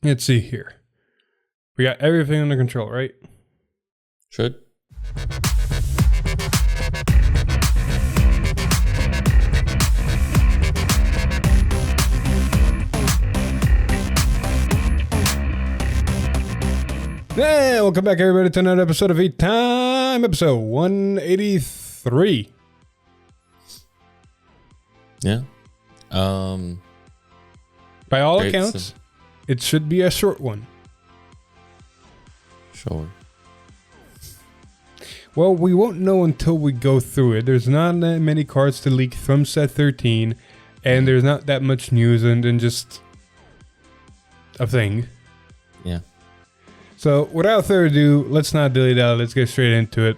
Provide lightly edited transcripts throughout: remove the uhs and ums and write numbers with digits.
Let's see here. We got everything under control, right? Should. Hey, welcome back everybody to another episode of Eat Time, episode 183. Yeah. By all Great, accounts, it should be a short one. Sure. Well, we won't know until we go through it. There's not that many cards to leak from set 13, and there's not that much news and just a thing. Yeah. So, without further ado, let's not dilly dally. Let's get straight into it.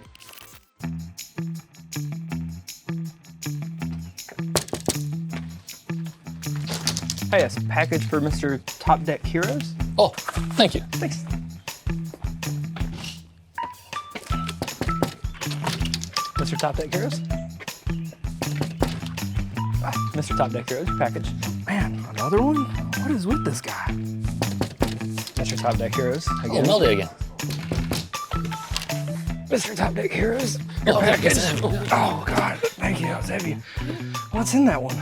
Hey, yes, package for Mr. Top Deck Heroes. Oh, thank you. Thanks. Mr. Top Deck Heroes. Mr. Top Deck Heroes, your package. Man, another one? What is with this guy? Mr. Top Deck Heroes. Oh, Again. Melody again. Mr. Top Deck Heroes. Your Oh, package. yes. Oh, God. Thank you. That was heavy. What's in that one?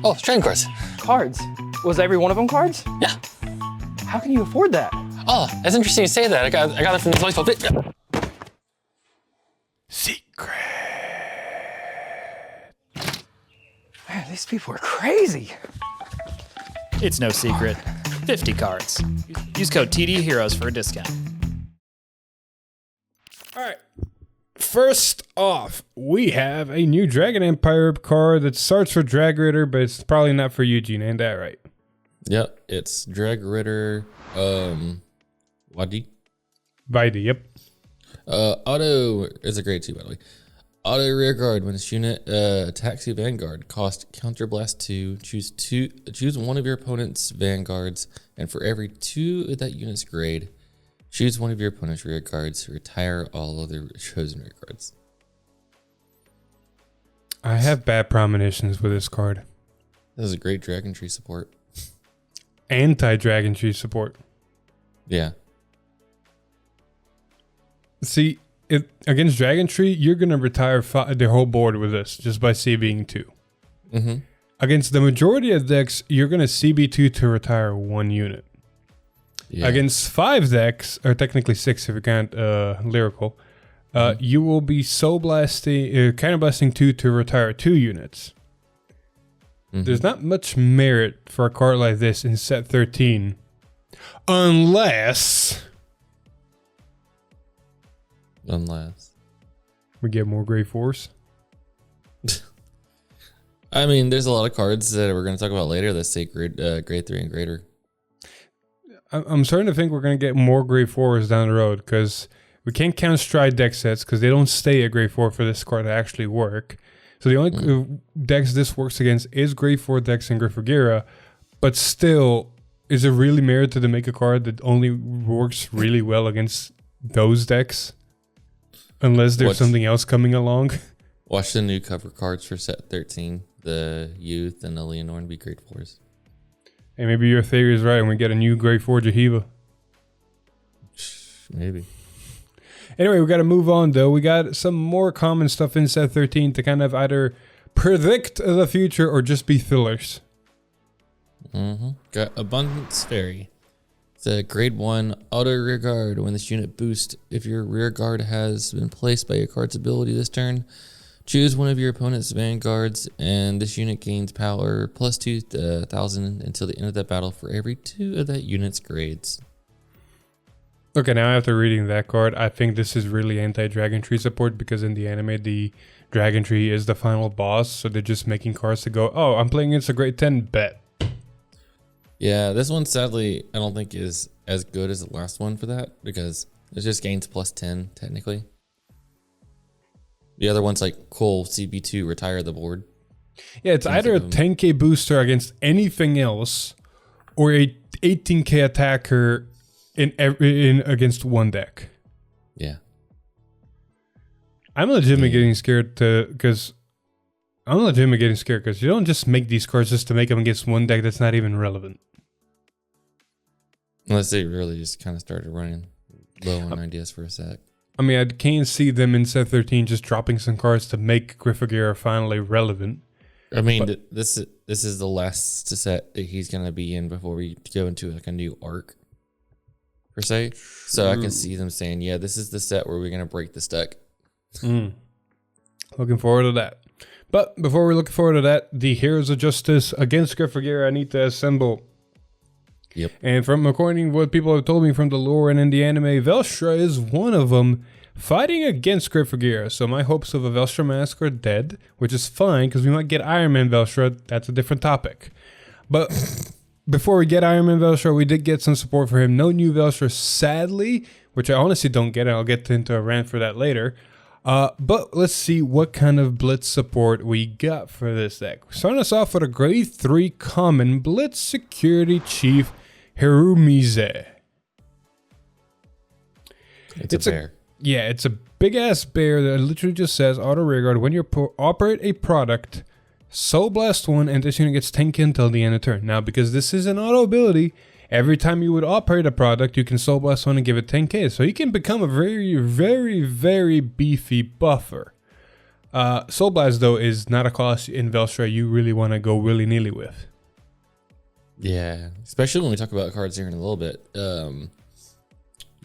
Oh, trading cards. Cards. Was every one of them cards? Yeah. How can you afford that? Oh, that's interesting you say that. I got it from this voice book. Secret. Man, these people are crazy. It's no secret. 50 cards. Use code TDHeroes for a discount. All right. First off, we have a new Dragon Empire card that starts for Drag Ritter, but it's probably not for Eugene. Ain't that right? Yep. It's Drag Ritter. Wadi. Vidi, yep. Auto is a grade 2, by the way. Auto rear guard. When this unit attacks you, Vanguard, cost counterblast 2. Choose one of your opponent's Vanguards, and for every 2 of that unit's grade, choose one of your opponent's rear guards. Retire all other chosen rear guards. I have bad premonitions with this card. This is a great Dragon Tree support. Anti-Dragon Tree support. Yeah. See, against Dragon Tree, you're going to retire the whole board with this just by CBing 2. Mm-hmm. Against the majority of decks, you're going to CB2 to retire 1 unit. Yeah. Against 5 decks, or technically 6 if you count Lyrical, you will be counterblasting 2 to retire 2 units. Mm-hmm. There's not much merit for a card like this in set 13. Unless we get more Grey Force. I mean, there's a lot of cards that we're going to talk about later that say grade 3 and greater. I'm starting to think we're going to get more Grey Force down the road because we can't count Stride deck sets because they don't stay at Grey 4 for this card to actually work. So the only decks this works against is Grey 4 decks and Griffagera, but still, is it really merited to make a card that only works really well against those decks? Unless there's something else coming along. Watch the new cover cards for set 13, the Youth and the Leonore be grade 4s. Hey, maybe your theory is right and we get a new Grey 4 Jahiva. Maybe. Anyway, we got to move on though. We got some more common stuff in set 13 to kind of either predict the future or just be fillers. Mm-hmm. Got Abundance Fairy. It's a grade 1 auto rear guard. When this unit boosts, if your rear guard has been placed by your card's ability this turn, choose one of your opponent's vanguards, and this unit gains power plus 2,000 until the end of that battle for every 2 of that unit's grades. Okay, now after reading that card, I think this is really anti-Dragon Tree support because in the anime, the Dragon Tree is the final boss, so they're just making cards to go, oh, I'm playing against a grade 10, bet. Yeah, this one sadly I don't think is as good as the last one for that because it just gains plus 10 technically. The other one's like cool CB2 retire the board. Yeah, it's either a 10k booster against anything else or a 18k attacker in against one deck. Yeah. I'm legitimately getting scared because you don't just make these cards just to make them against one deck that's not even relevant. Unless they really just kind of started running low on ideas for a sec. I mean, I can see them in set 13 just dropping some cards to make Griffigear finally relevant. I mean, this is the last set that he's going to be in before we go into like a new arc, per se. So I can see them saying, yeah, this is the set where we're going to break the stack. Looking forward to that. But before we look forward to that, the Heroes of Justice against Griffigear, I need to assemble. Yep. And from according to what people have told me from the lore and in the anime, Velstra is one of them fighting against Griffigear. So my hopes of a Velstra mask are dead, which is fine because we might get Iron Man Velstra. That's a different topic. But before we get Iron Man Velstra, we did get some support for him. No new Velstra, sadly, which I honestly don't get. And I'll get into a rant for that later. But let's see what kind of Blitz support we got for this deck. Starting us off with a grade 3 common Blitz Security Chief Hirumize. It's a bear. Yeah, it's a big ass bear that literally just says auto rearguard when you operate a product, Soul Blast 1 and this unit gets 10k until the end of turn. Now, because this is an auto ability, every time you would operate a product, you can Soul Blast 1 and give it 10k. So you can become a very, very, very beefy buffer. Soul Blast, though, is not a cost in Velstra you really want to go willy-nilly with. Yeah, especially when we talk about cards here in a little bit. You're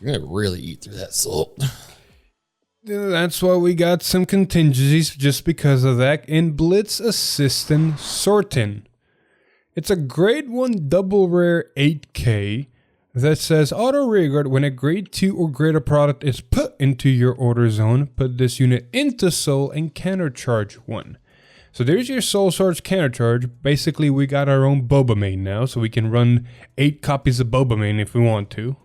going to really eat through that soul. That's why we got some contingencies just because of that. In Blitz Assistant Sortin. It's a grade 1 double rare 8k that says auto rearguard when a grade 2 or greater product is put into your order zone. Put this unit into soul and countercharge 1. So there's your soul charge countercharge. Basically, we got our own Boba main now, so we can run 8 copies of Boba main if we want to.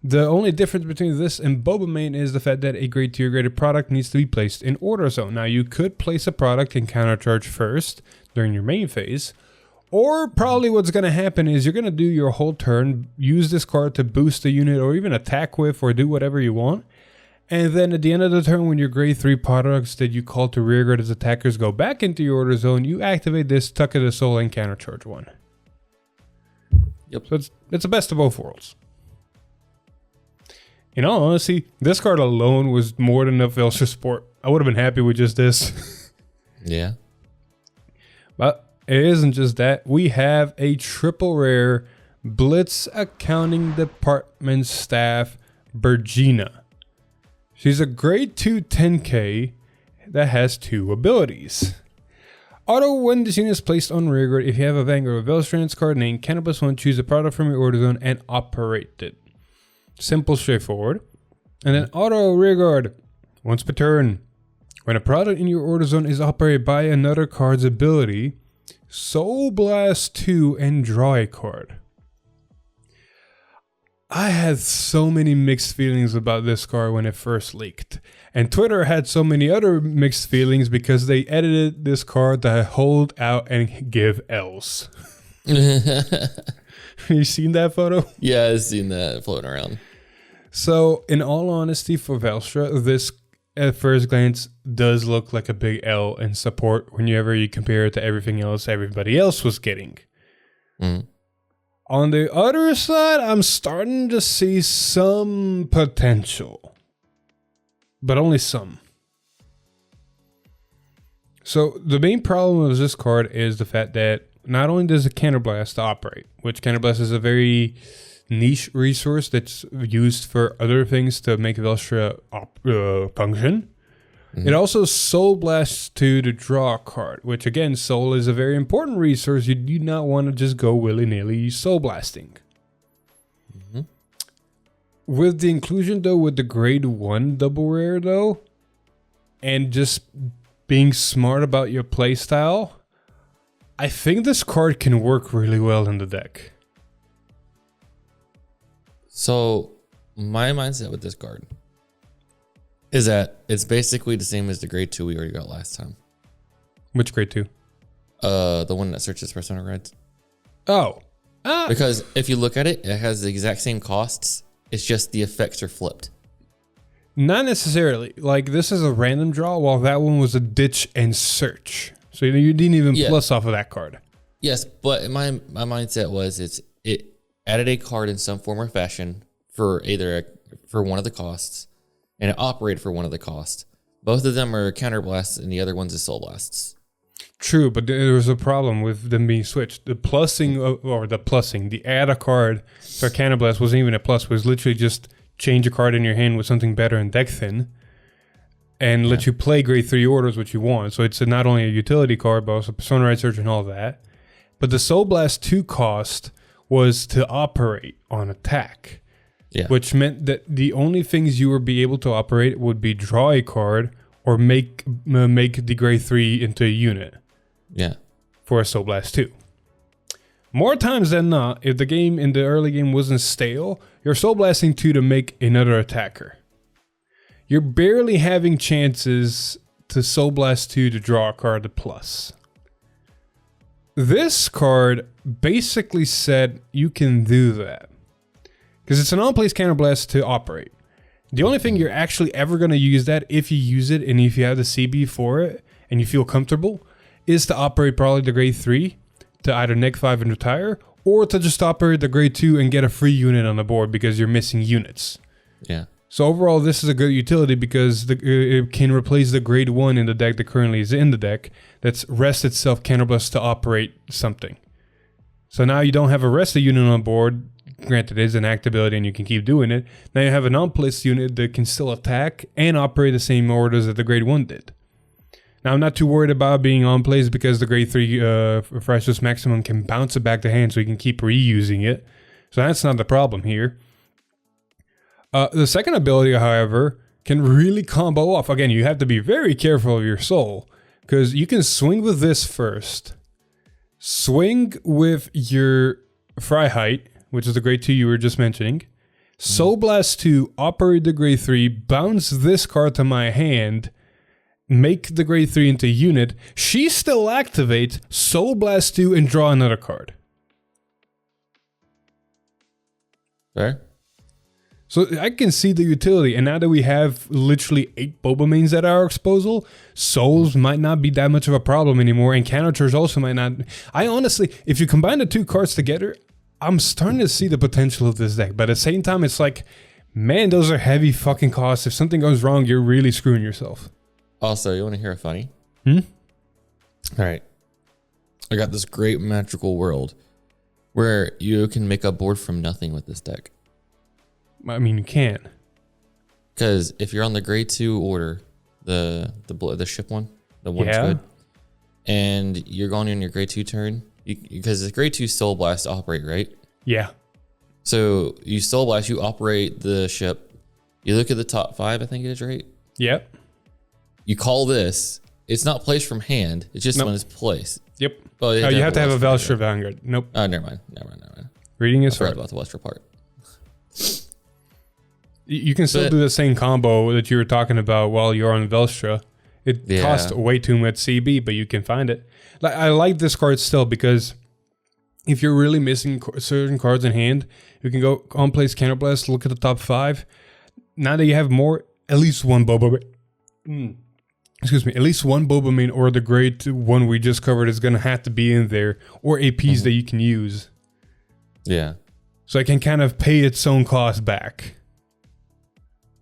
The only difference between this and Boba main is the fact that a grade 2 or greater product needs to be placed in order zone. Now, you could place a product in countercharge first during your main phase, or probably what's going to happen is you're going to do your whole turn, use this card to boost the unit or even attack with or do whatever you want. And then at the end of the turn, when your grade 3 products that you call to rearguard as attackers go back into your order zone, you activate this, tuck of the soul, and countercharge 1. Yep. So it's the best of both worlds. In all honesty, this card alone was more than enough Velstra support. I would have been happy with just this. Yeah. But it isn't just that. We have a triple rare Blitz Accounting Department Staff, Bergina. She's a grade 2 10k that has 2 abilities. Auto when this unit is placed on rearguard, if you have a Vanguard or Velstrand's card named Cannabis 1, choose a product from your order zone and operate it. Simple, straightforward. And then auto rearguard once per turn. When a product in your order zone is operated by another card's ability, Soul Blast 2 and draw a card. I had so many mixed feelings about this card when it first leaked. And Twitter had so many other mixed feelings because they edited this card to hold out and give L's. You seen that photo? Yeah, I've seen that floating around. So, in all honesty, for Velstra, this at first glance does look like a big L in support whenever you compare it to everything else everybody else was getting. On the other side, I'm starting to see some potential, but only some. So the main problem of this card is the fact that not only does it Counterblast operate, which Counterblast is a very niche resource that's used for other things to make Velstra function. It also Soul Blasts 2 to draw a card, which again, Soul is a very important resource. You do not want to just go willy-nilly Soul Blasting. With the inclusion though, with the grade 1 double rare though, and just being smart about your playstyle, I think this card can work really well in the deck. So my mindset with this card is that it's basically the same as the grade 2 we already got last time. Which grade 2? The one that searches persona cards. Oh. Because if you look at it, it has the exact same costs. It's just the effects are flipped. Not necessarily. Like, this is a random draw, while that one was a ditch and search. So you didn't even plus off of that card. Yes, but my mindset was it added a card in some form or fashion for for one of the costs, and it operated for one of the costs. Both of them are counterblasts, and the other one's is soul blasts. True, but there was a problem with them being switched. The add a card for counterblast wasn't even a plus. It was literally just change a card in your hand with something better in deck thin, and let you play grade 3 orders what you want. So it's not only a utility card, but also Persona Right Search and all that. But the Soul Blast 2 cost was to operate on attack, which meant that the only things you would be able to operate would be draw a card or make the grade 3 into a unit. Yeah. For a Soul Blast 2. More times than not, if the game in the early game wasn't stale, you're Soul Blasting 2 to make another attacker. You're barely having chances to Soul Blast 2 to draw a card to plus. This card basically said you can do that. Because it's an on-place counterblast to operate. The only thing you're actually ever going to use that, if you use it and if you have the CB for it and you feel comfortable, is to operate probably the grade 3 to either neg 5 and retire, or to just operate the grade 2 and get a free unit on the board because you're missing units. Yeah. So overall, this is a good utility because it can replace the grade 1 in the deck that currently is in the deck that's rest itself counterblast to operate something. So now you don't have a rested unit on board. Granted, it is an act ability and you can keep doing it. Now you have an on-place unit that can still attack and operate the same orders that the grade 1 did. Now, I'm not too worried about being on plays because the grade 3 Freshest Maximum can bounce it back to hand so you can keep reusing it. So that's not the problem here. The second ability, however, can really combo off. Again, you have to be very careful of your soul because you can swing with this first. Swing with your Freiheit, which is the grade 2 you were just mentioning. Soul Blast 2, operate the grade 3, bounce this card to my hand, make the grade 3 into a unit, she still activates, Soul Blast 2, and draw another card. Fair. So I can see the utility, and now that we have literally 8 Boba mains at our disposal, Souls might not be that much of a problem anymore, and Countercharge also might not. I honestly, if you combine the 2 cards together, I'm starting to see the potential of this deck, but at the same time, it's like, man, those are heavy fucking costs. If something goes wrong, you're really screwing yourself. Also, you want to hear a funny? Hmm? All right. I got this great magical world where you can make a board from nothing with this deck. I mean, you can. Because if you're on the grade 2 order, the ship one, the one's Yeah. good, and you're going in your grade 2 turn, because the grade 2 Soul Blast operate, right? Yeah. So you Soul Blast, you operate the ship, you look at the top 5, I think it is, right? Yep. You call this, it's not placed from hand, it's just when it's placed. Yep. Well, You have to have a Velshire Velstra Vanguard. Nope. Oh, never mind. Reading I is forgot hard. about the Western part. You can still do the same combo that you were talking about while you're on Velstra. It costs way too much CB, but you can find it. Like, I like this card still because if you're really missing certain cards in hand, you can go on place Counterblast, look at the top 5. Now that you have more, at least one Boba. At least one Boba main or the grade 1 we just covered is going to have to be in there, or APs that you can use. Yeah. So it can kind of pay its own cost back.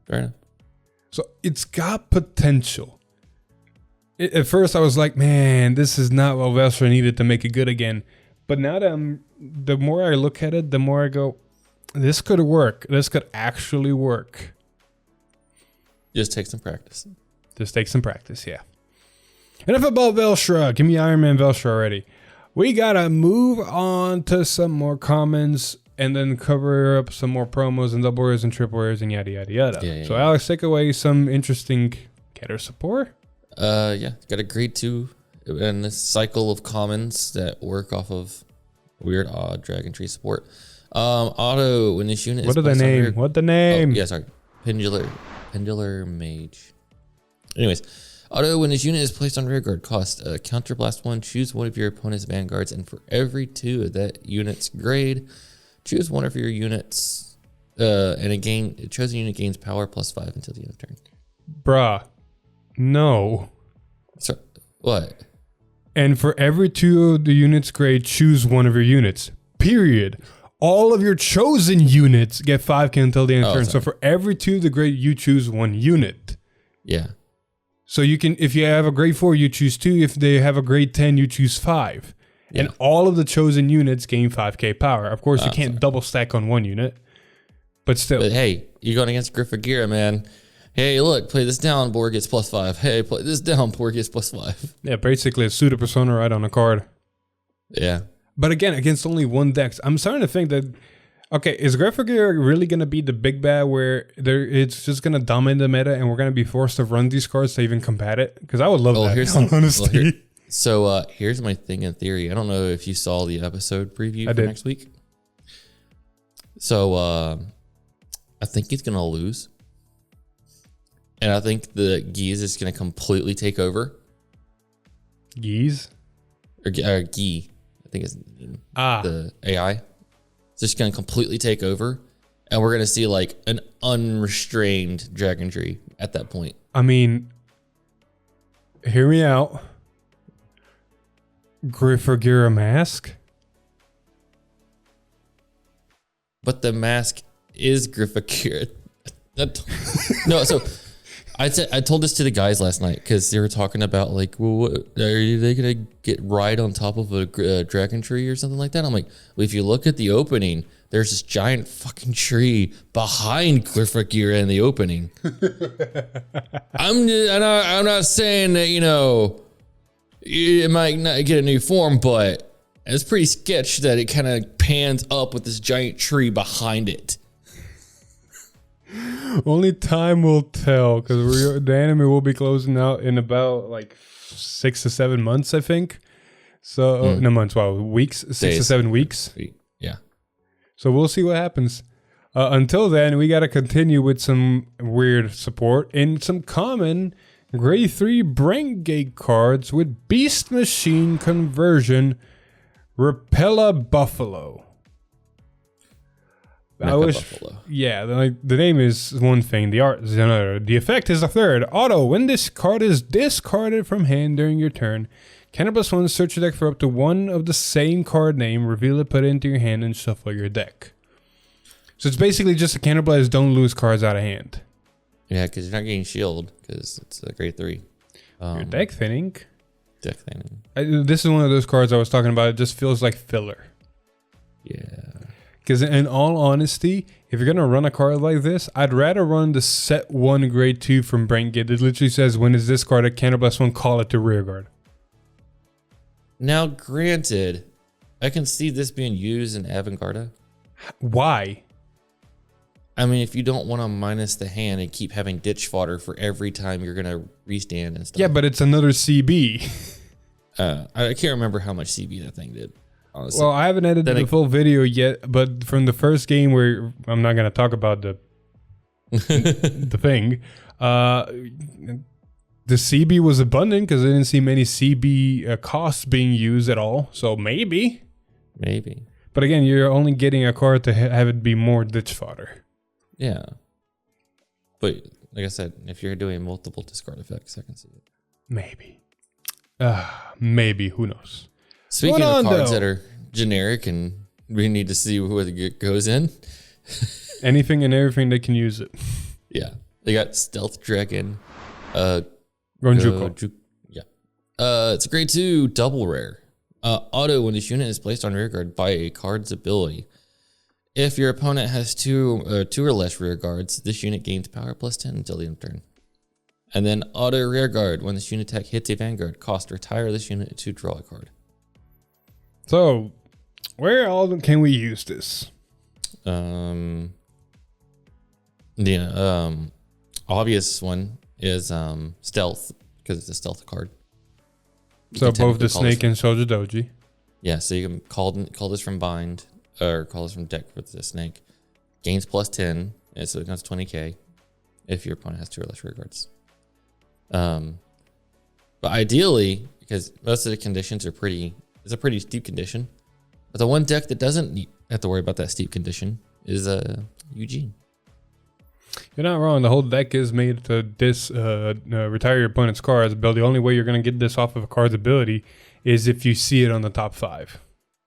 Fair enough. So it's got potential. At first I was like, man, this is not what Velstra needed to make it good again. But now that the more I look at it, the more I go, this could work. This could actually work. Just take some practice. Just take some practice, yeah. Enough about Velstra. Give me Iron Man Velstra already. We gotta move on to some more comments and then cover up some more promos and double rares and triple rares and yada yada yada. So Alex, take away some interesting getter support. Yeah, got a grade 2 and this cycle of commons that work off of weird odd dragon tree support. Auto when this unit What the name? What the name? Oh, yeah, sorry. Pendular Mage. Anyways, auto when this unit is placed on rear guard, cost counterblast 1, choose one of your opponent's vanguards, and for every 2 of that unit's grade, choose one of your units, and a chosen unit gains power +5 until the end of turn. Bruh. No. So, what? And for every 2 of the units grade, choose one of your units. Period. all of your chosen units get 5k until the end of Oh, turn. sorry. So for every 2 of the grade, you choose 1 unit. Yeah. So you can, if you have a grade 4, you choose 2. If they have a grade 10, you choose 5. Yeah. And all of the chosen units gain 5k power. Of course, you can't sorry. double stack on 1 unit, but still. But hey, you're going against Griffagira, man. Hey, look, play this down, board gets +5. Hey, play this down, board gets +5. Yeah, basically a pseudo persona right on a card. Yeah. But again, against only 1 dex, I'm starting to think that, okay, is Griffagira really going to be the big bad where it's just going to dominate the meta and we're going to be forced to run these cards to even combat it? Because I would love that, honestly. So here's my thing in theory. I don't know if you saw the episode preview for next week. So I think he's going to lose. And I think the Geese is going to completely take over. Geese? Or Gee, I think it's the AI. It's just going to completely take over. And we're going to see like an unrestrained Dragon Tree at that point. I mean, hear me out. Griffagira mask? But the mask is Griffagira. No, so I told this to the guys last night because they were talking about like, well, what, are they gonna get right on top of a dragon tree or something like that? I'm like, well, if you look at the opening, there's this giant fucking tree behind Griffagira in the opening. I'm not saying that it might not get a new form, but it's pretty sketch that it kind of pans up with this giant tree behind it. Only time will tell because the anime will be closing out in about like 6 to 7 months, I think. So no months, wow, weeks, 6 to 7 weeks. Yeah. So we'll see what happens. Until then, we got to continue with some weird support and some common grade 3 brain gate cards with Beast Machine conversion, Repella Buffalo. Buffalo. Yeah, the name is one thing, the art is another. The effect is a third. Auto, when this card is discarded from hand during your turn, +1, search your deck for up to 1 of the same card name, reveal it, put it into your hand, and shuffle your deck. So it's basically just a cannibalize, don't lose cards out of hand. Yeah, because you're not getting shield because it's a grade 3. Your deck thinning. Deck thinning. This is one of those cards I was talking about. It just feels like filler. Yeah. Because in all honesty, if you're going to run a card like this, I'd rather run the set 1 grade 2 from Brandgate. It literally says, when is this card a +1, call it to rear guard. Now, granted, I can see this being used in Vanguard. Why? I mean, if you don't want to minus the hand and keep having ditch fodder for every time you're going to restand and stuff. Yeah, but it's another CB. I can't remember how much CB that thing did. Honestly. Well, I haven't edited the full video yet, but from the first game where I'm not going to talk about the thing, the CB was abundant because I didn't see many CB costs being used at all. So maybe. But again, you're only getting a card to have it be more ditch fodder. Yeah. But like I said, if you're doing multiple discard effects, I can see it. Maybe. Maybe. Who knows? Speaking of cards that are generic and we need to see where it goes in. Anything and everything that can use it. Yeah. They got Stealth Dragon. Ronjuko. Yeah. It's a grade 2 double rare. Auto, when this unit is placed on rear guard by a card's ability. If your opponent has two or less rear guards, this unit gains power +10 until the end of turn. And then auto rear guard, when this unit attack hits a Vanguard, cost retire this unit to draw a card. So, where all can we use this? The obvious one is stealth, because it's a stealth card. So both the snake and Soldier Doji. Yeah, so you can call this from bind, or call this from deck with the snake. Gains +10, and so it comes 20k if your opponent has 2 or less rear guards. But ideally, because most of the conditions are it's a pretty steep condition. But the one deck that doesn't have to worry about that steep condition is Eugene. You're not wrong. The whole deck is made to retire your opponent's cards, but the only way you're going to get this off of a card's ability is if you see it on the top 5.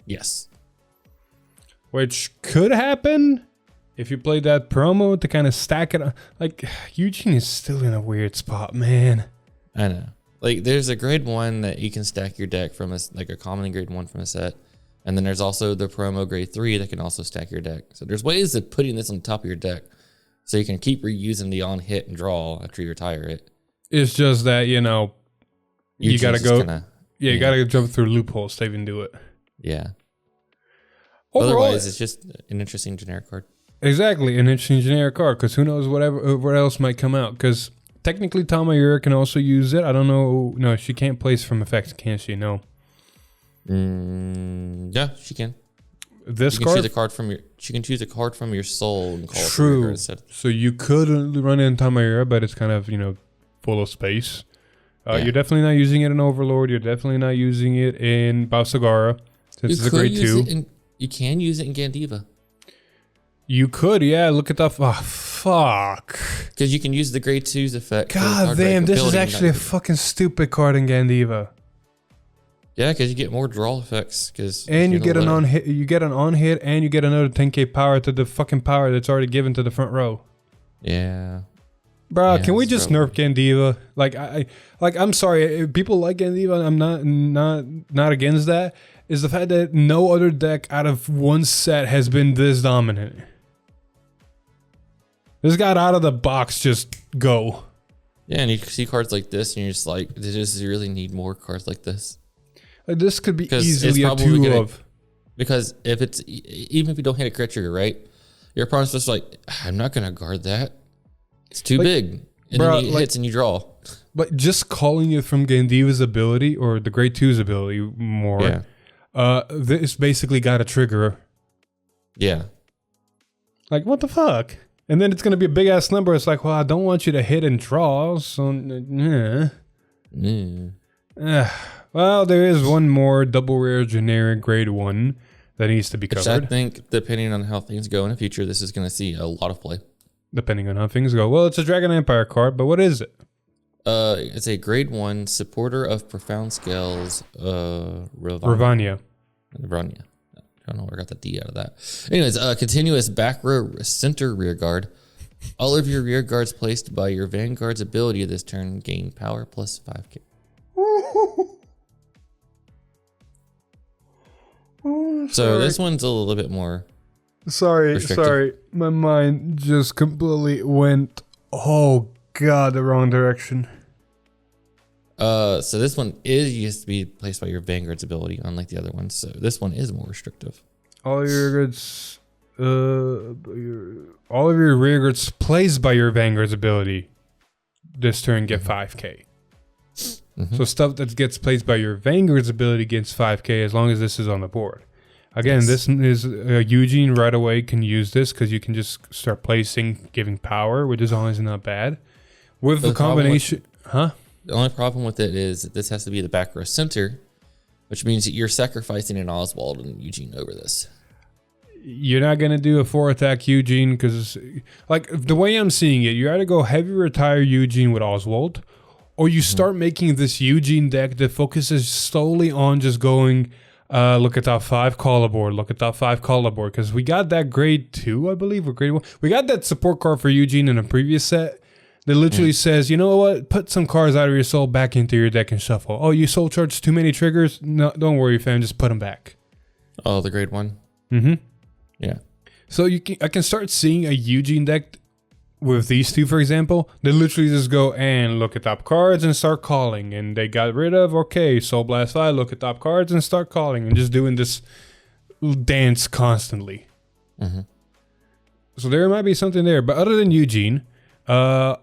Yes. which could happen if you play that promo to kind of stack it. Like, Eugene is still in a weird spot, man. I know. Like, there's a grade 1 that you can stack your deck from a common grade 1 from a set. And then there's also the promo grade 3 that can also stack your deck. So there's ways of putting this on top of your deck so you can keep reusing the on hit and draw after you retire it. It's just that, you got to go. You got to jump through loopholes to even do it. Yeah. Overall, otherwise, it's just an interesting generic card. Exactly, an interesting generic card, because who knows what else might come out. Because technically, Tamayura can also use it. I don't know. No, she can't place from effects, can she? No. Yeah, she can. This card. She can choose a card from your soul and call True. it instead. So you could run in Tamayura, but it's kind of full of space. You're definitely not using it in Overlord. You're definitely not using it in Bausagara, since it's a grade 2. You can use it in Gandiva. You could, yeah. Look at that. Oh, fuck. Because you can use the grade 2's effect. God damn, this is actually a fucking stupid card in Gandiva. Yeah, because you get more draw effects. And you get an on hit. You get an on hit, and you get another 10k power to the fucking power that's already given to the front row. Yeah. Bro, can we just nerf Gandiva? I'm sorry, people like Gandiva. I'm not against that. Is the fact that no other deck out of one set has been this dominant. This got out of the box, just go. Yeah, and you see cards like this, and you're just like, does you really need more cards like this? This could be easily a 2 of. Because even if you don't hit a crit trigger, right? Your opponent's just like, I'm not gonna guard that. It's too big. And then it hits and you draw. But just calling it from Gandiva's ability, or the grade 2's ability more, this basically got a trigger. Yeah. Like, what the fuck? And then it's going to be a big ass number. It's like, well, I don't want you to hit and draw. So, well, there is one more double rare generic grade 1 that needs to be covered. Which I think, depending on how things go in the future, this is going to see a lot of play. Depending on how things go. Well, it's a Dragon Empire card, but what is it? It's a grade 1 supporter of profound scales. Ravania. I don't know where I got the D out of that. Anyways, continuous back row center rear guard. All of your rear guards placed by your Vanguard's ability this turn gain power plus 5k. So this one's a little bit more. Sorry. My mind just completely went, oh god, the wrong direction. So this one used to be placed by your Vanguard's ability, unlike the other ones. So this one is more restrictive. All of your rear guards placed by your Vanguard's ability this turn get 5k. So stuff that gets placed by your Vanguard's ability gets 5k as long as this is on the board. Again, this is Eugene right away can use this because you can just start placing, giving power, which is always not bad. With the combination, The only problem with it is that this has to be the back row center, which means that you're sacrificing an Oswald and Eugene over this. You're not going to do a 4-attack Eugene because, like, the way I'm seeing it, you either go heavy retire Eugene with Oswald, or you start making this Eugene deck that focuses solely on just going, look at top 5, call aboard, look at top 5, call aboard. Because we got that grade 2, I believe, or grade 1. We got that support card for Eugene in a previous set that literally says, you know what, put some cards out of your soul back into your deck and shuffle. Oh, you soul charged too many triggers? No, don't worry, fam, just put them back. Oh, the grade 1? Mm-hmm. Yeah. So I can start seeing a Eugene deck with these two, for example. They literally just go and look at top cards and start calling. And they got rid of, Soul Blast 5, look at top cards and start calling. And just doing this dance constantly. So there might be something there. But other than Eugene, what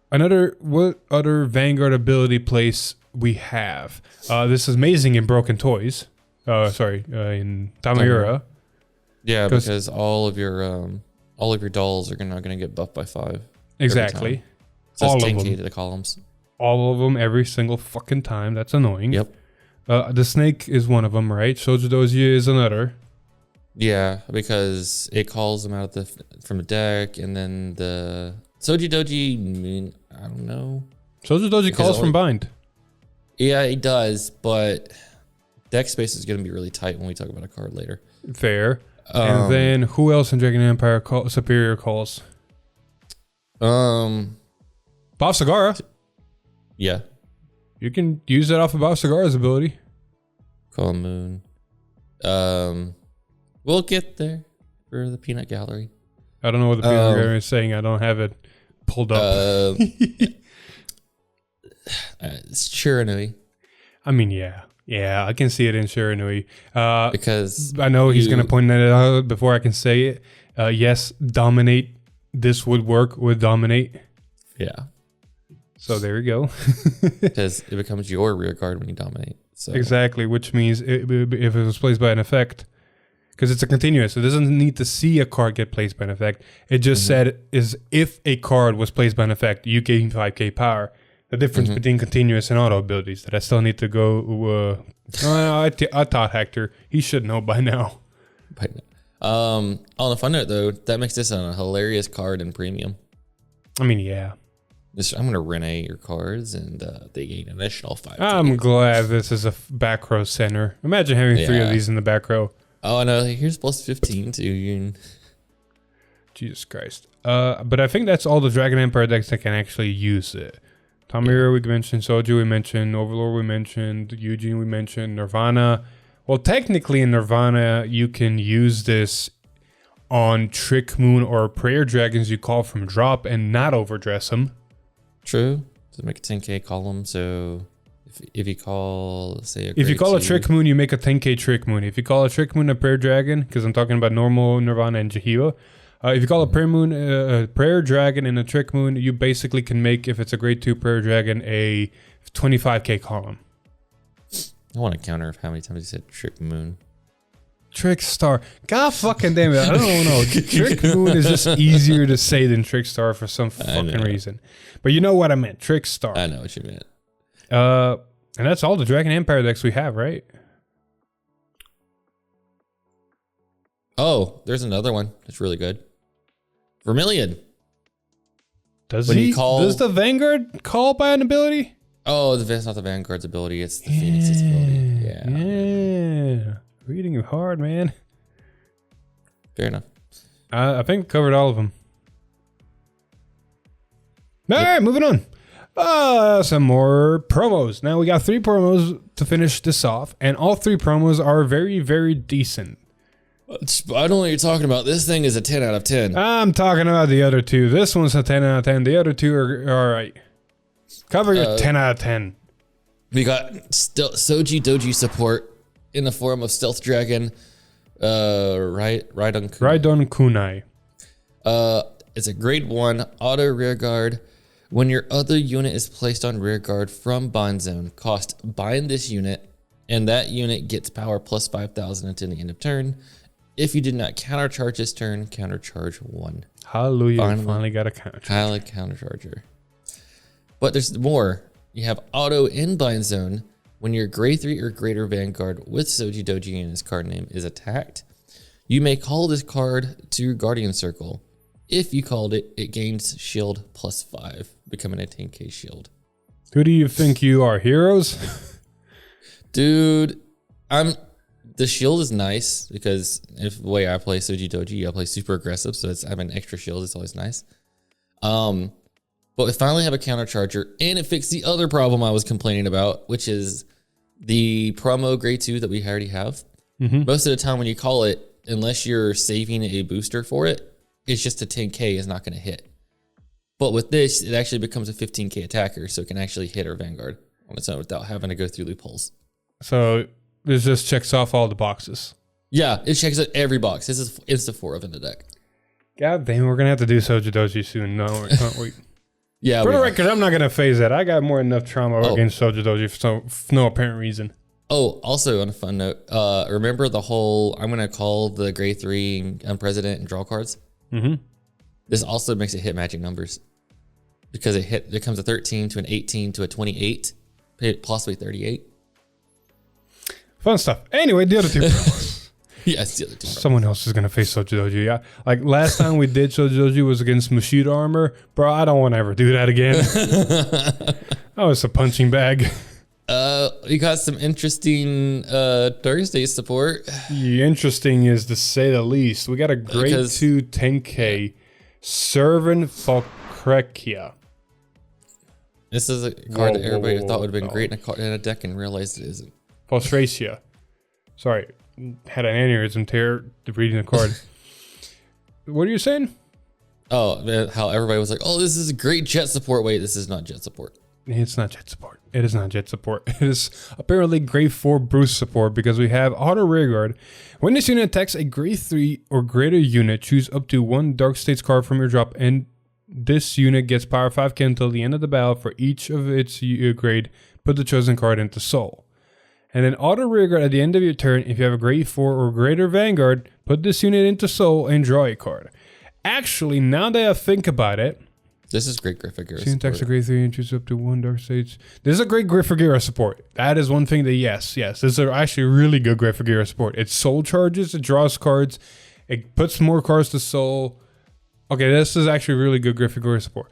other Vanguard ability place we have? This is amazing in Broken Toys. In Tamayura. Yeah, because all of your dolls are not going to get buffed by 5. Exactly. So all 10k to the columns. All of them every single fucking time. That's annoying. Yep. The snake is one of them, right? Sojudoji is another. Yeah, because it calls them out from the deck, and then the Sojudoji, I don't know. Sojudoji calls from bind. Yeah, it does, but deck space is going to be really tight when we talk about a card later. Fair. And then who else in Dragon Empire superior calls? Yeah. Bob Sagara. You can use that off of Bob Sagara's ability. Call Moon. We'll get there for the Peanut Gallery. I don't know what the Peanut Gallery is saying. I don't have it pulled up. It's Chiranui. I mean, yeah, I can see it in Shiranui. Because I know he's going to point that out before I can say it. Yes, dominate. This would work with dominate. Yeah. So there we go. Because it becomes your rear guard when you dominate. So. Exactly, which means if it was placed by an effect, because it's a continuous, it doesn't need to see a card get placed by an effect. It just said is if a card was placed by an effect, you gain 5k power. The difference between continuous and auto abilities that I still need to go. I thought Hector, he should know by now. On a fun note though, that makes this a hilarious card in premium. I mean, yeah. I'm going to renee your cards and they gain an additional 5. I'm glad this is a back row center. Imagine having 3 of these in the back row. Oh no, here's plus 15 too. Jesus Christ. But I think that's all the Dragon Empire decks that can actually use it. Tamira we mentioned, Soju we mentioned, Overlord we mentioned, Eugene we mentioned, Nirvana. Well, technically in Nirvana, you can use this on Trick Moon or Prayer Dragons you call from drop and not overdress them. True. To make a 10k column, so if you call, let's say, if you call a Trick Moon, you make a 10k Trick Moon. If you call a Trick Moon a Prayer Dragon, because I'm talking about normal Nirvana and Jahiva, if you call a Prayer Moon, Prayer Dragon and a Trick Moon, you basically can make, if it's a grade 2 Prayer Dragon, a 25k column. I want to counter how many times you said Trick Moon. Trick Star. God fucking damn it. I don't know. Trick Moon is just easier to say than Trick Star for some fucking reason. But you know what I meant. Trick Star. I know what you meant. And that's all the Dragon Empire decks we have, right? Oh, there's another one that's really good. Vermilion. Does the Vanguard call by an ability? Oh, that's not the Vanguard's ability. It's the Phoenix's ability. Yeah. Reading it hard, man. Fair enough. I think we covered all of them. All right, moving on. Some more promos. Now we got 3 promos to finish this off, and all 3 promos are very, very decent. I don't know what you're talking about. This thing is a 10 out of 10. I'm talking about the other 2. This one's a 10 out of 10. The other 2 are all right. Cover your 10 out of 10. We got Soji Doji support in the form of Stealth Dragon, Raidon Kunai. It's a grade 1 auto rear guard. When your other unit is placed on rear guard from bind zone, bind this unit, and that unit gets power plus 5,000 until the end of turn. If you did not countercharge this turn, countercharge 1. Hallelujah! Finally got a countercharger. But there's more. You have auto in bind zone. When your grade 3 or greater Vanguard with Soji Doji in his card name is attacked, you may call this card to your Guardian Circle. If you called it, it gains shield plus 5, becoming a 10k shield. Who do you think you are, Heroes? Dude, the shield is nice because if the way I play Soji Doji, I play super aggressive, so having an extra shield is always nice. But we finally have a countercharger, and it fixed the other problem I was complaining about, which is the promo grade 2 that we already have. Most of the time when you call it, unless you're saving a booster for it, it's just a 10k is not going to hit. But with this, it actually becomes a 15k attacker, so it can actually hit our Vanguard on its own without having to go through loopholes. So this just checks off all the boxes. Yeah, it checks out every box. This is insta 4 of in the deck. God damn, we're going to have to do Soji Doji soon. No, can't wait. Yeah. For the record, I'm not going to phase that. I got more than enough trauma against Soji Doji for no apparent reason. Oh, also on a fun note, remember the whole, I'm going to call the grade 3 Unpresident and draw cards? This also makes it hit magic numbers because it becomes a 13 to an 18 to a 28, possibly 38. Fun stuff. Anyway, the other 2 promos. Yes, the other 2 promos. Someone else is going to face Soji Doji. Yeah. Like last time we did Soji Doji was against Machida Armor. Bro, I don't want to ever do that again. Oh, it's a punching bag. We got some interesting Dark State support. Interesting is to say the least. We got a grade 2 10k Servant Falkrekia. This is a card that everybody thought would have been great in a deck and realized it isn't. Falstracia. Sorry, had an aneurysm tear reading the card. What are you saying? Oh, man, how everybody was like, oh, this is a great jet support. Wait, this is not jet support. It's not jet support. It is not jet support. It is apparently grade 4 Bruce support because we have auto rearguard. When this unit attacks a grade 3 or greater unit, choose up to 1 Dark States card from your drop, and this unit gets power 5k until the end of the battle. For each of its grade, put the chosen card into soul. And then auto rearguard at the end of your turn. If you have a grade 4 or greater Vanguard, put this unit into soul and draw a card. Actually, now that I think about it, this is great Griffagura support. Attacks a grade 3 and choose up to 1 Dark States. This is a great Griffagura support. That is one thing that, yes. This is actually really good Griffagura support. It soul charges, it draws cards, it puts more cards to soul. Okay, this is actually really good Griffagura support.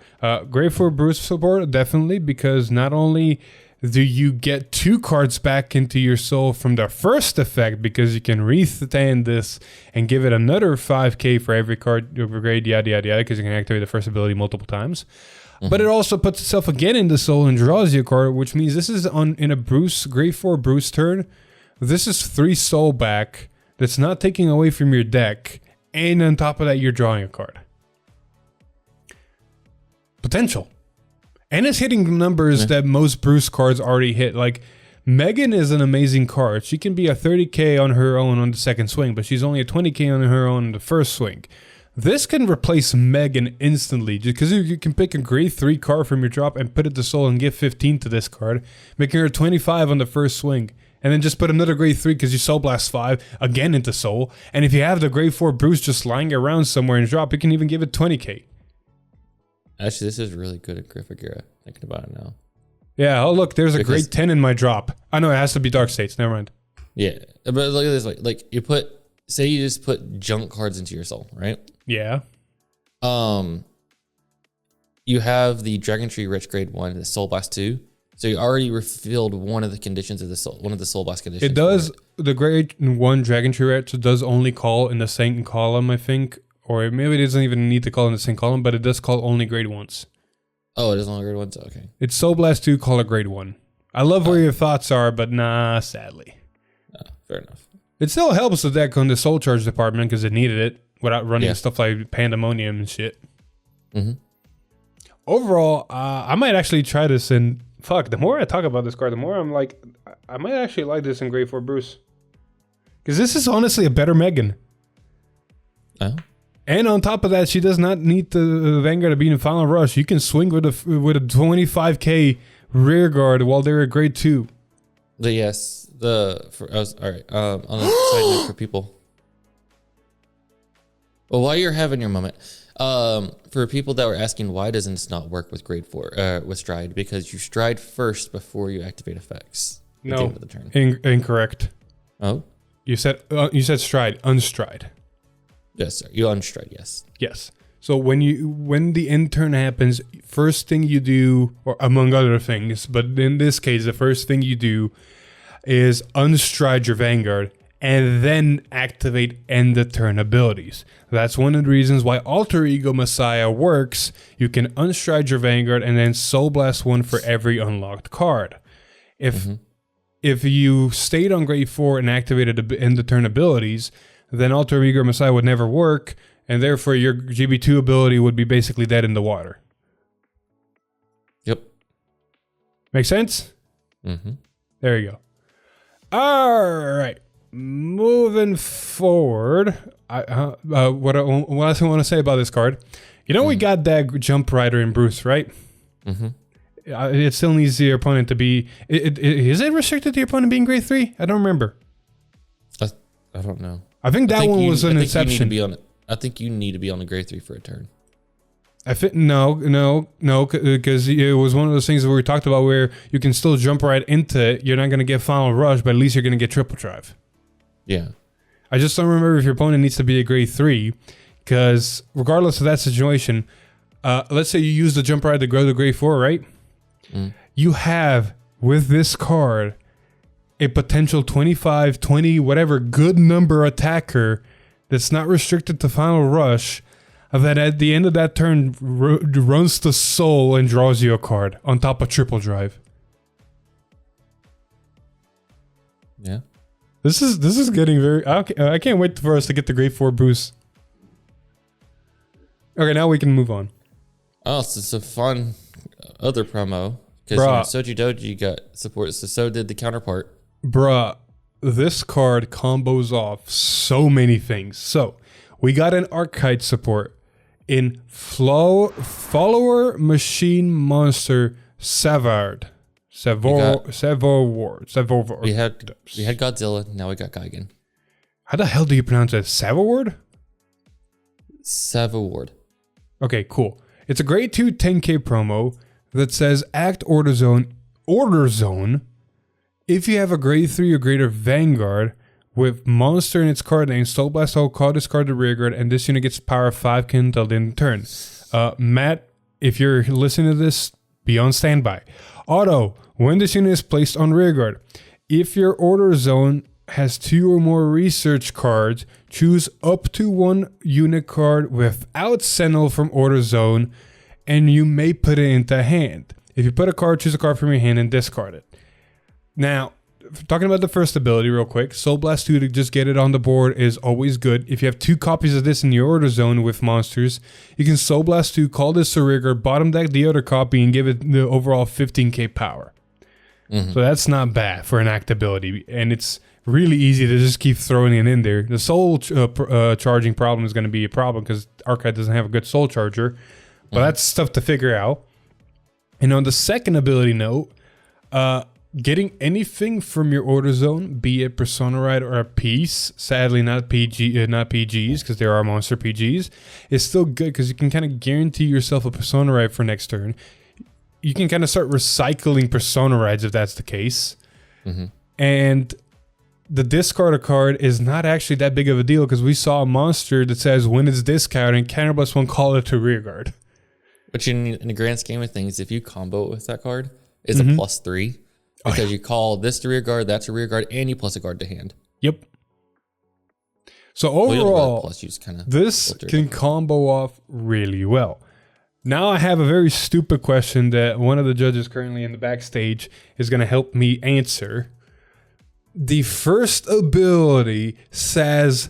Grade 4 Bruce support, definitely, because not only do you get 2 cards back into your soul from the first effect, because you can restand this and give it another 5k for every card grade, yada yada yada, because you can activate the first ability multiple times. But it also puts itself again into soul and draws you a card, which means this is in a Bruce grade 4 Bruce turn. This is 3 soul back that's not taking away from your deck, and on top of that you're drawing a card. Potential. And it's hitting numbers that most Bruce cards already hit. Like, Megan is an amazing card. She can be a 30k on her own on the second swing, but she's only a 20k on her own on the first swing. This can replace Megan instantly, just because you can pick a grade 3 card from your drop and put it to soul and give 15 to this card, making her 25 on the first swing. And then just put another grade 3 because you soul blast 5 again into soul. And if you have the grade 4 Bruce just lying around somewhere in drop, you can even give it 20k. Actually, this is really good at Griffagura, thinking about it now. Yeah, oh look, there's a grade 10 in my drop. I know it has to be Dark States, never mind. Yeah, but look at this, like you put, say you just put junk cards into your soul, right? Yeah. You have the Dragon Tree Rich grade 1, the Soul Blast 2. So you already refilled one of the conditions of the soul, one of the Soul Blast conditions. It does, the grade 1 Dragon Tree Rich does only call in the same column, I think. Or maybe it doesn't even need to call in the same column, but it does call only grade 1s. Oh, it is only grade 1s? Okay. It's Soul Blast 2, call it grade 1. I love where your thoughts are, but nah, sadly. Fair enough. It still helps the deck on the Soul Charge department because it needed it without running stuff like Pandemonium and shit. Overall, I might actually try this, and fuck, the more I talk about this card, the more I'm like, I might actually like this in grade 4 Bruce. Because this is honestly a better Megan. Oh. And on top of that, she does not need the Vanguard to be in Final Rush. You can swing with a 25k rear guard while they're at grade 2. All right. On a side note for people. Well, while you're having your moment, for people that were asking why doesn't this not work with grade 4 with Stride, because you stride first before you activate effects. At the end of the turn. Incorrect. Oh, you said stride, unstride. Yes, sir. You unstride, yes. Yes. So when the end turn happens, first thing you do, or among other things, but in this case, the first thing you do is unstride your Vanguard and then activate end the turn abilities. That's one of the reasons why Alter Ego Messiah works. You can unstride your Vanguard and then Soul Blast 1 for every unlocked card. If you stayed on grade 4 and activated end the turn abilities, then Alter Ego Messiah would never work, and therefore your GB2 ability would be basically dead in the water. Yep. Make sense? There you go. All right. Moving forward, what else I want to say about this card? You know, we got that Jump Rider in Bruce, right? It still needs your opponent to be... Is it restricted to your opponent being grade 3? I don't remember. I don't know. I think that one was an exception. I think you need to be on a grade 3 for a turn. No, because it was one of those things where we talked about where you can still jump right into it. You're not going to get Final Rush, but at least you're going to get Triple Drive. Yeah. I just don't remember if your opponent needs to be a grade 3, because regardless of that situation, let's say you use the jump ride to grow to grade 4, right? You have with this card a potential 25, 20, whatever good number attacker that's not restricted to Final Rush that at the end of that turn runs to Soul and draws you a card on top of Triple Drive. Yeah. This is getting very... I can't wait for us to get the Grade 4 boost. Okay, now we can move on. Oh, so it's a fun other promo. Because Soji Doji got support, so did the counterpart. Bruh, this card combos off so many things. So, we got an Archetype support in Follower Machine Monster Savard. Savor Ward. We had Godzilla, now we got Gigan. How the hell do you pronounce it? Savard? Savard. Okay, cool. It's a grade 2 10k promo that says Act Order Zone. If you have a grade 3 or greater Vanguard with monster in its card name, Soul Blast Hole, call this card to rear guard, and this unit gets power 5 until the end of the turn. Matt, if you're listening to this, be on standby. Auto, when this unit is placed on rear guard, if your order zone has 2 or more research cards, choose up to 1 unit card without Sentinel from order zone, and you may put it into hand. If you put a card, choose a card from your hand and discard it. Now, talking about the first ability real quick, Soul Blast 2 to just get it on the board is always good. If you have 2 copies of this in your order zone with monsters, you can Soul Blast 2, call this a rigger, bottom deck the other copy, and give it the overall 15k power. So that's not bad for an act ability, and it's really easy to just keep throwing it in there. The soul charging problem is going to be a problem because Archetype doesn't have a good soul charger, but that's stuff to figure out. And on the second ability note, getting anything from your order zone, be it Persona Ride or a piece, sadly not PGs because there are monster PGs, is still good because you can kind of guarantee yourself a Persona Ride for next turn. You can kind of start recycling Persona Rides if that's the case. And the discard a card is not actually that big of a deal because we saw a monster that says when it's discarded, counterblast one, call it to rearguard. But in the grand scheme of things, if you combo it with that card, it's a +3 because you call this to rearguard, that's a rearguard, and you plus a guard to hand. Yep. So overall, plus use this can combo off really well. Now I have a very stupid question that one of the judges currently in the backstage is going to help me answer. The first ability says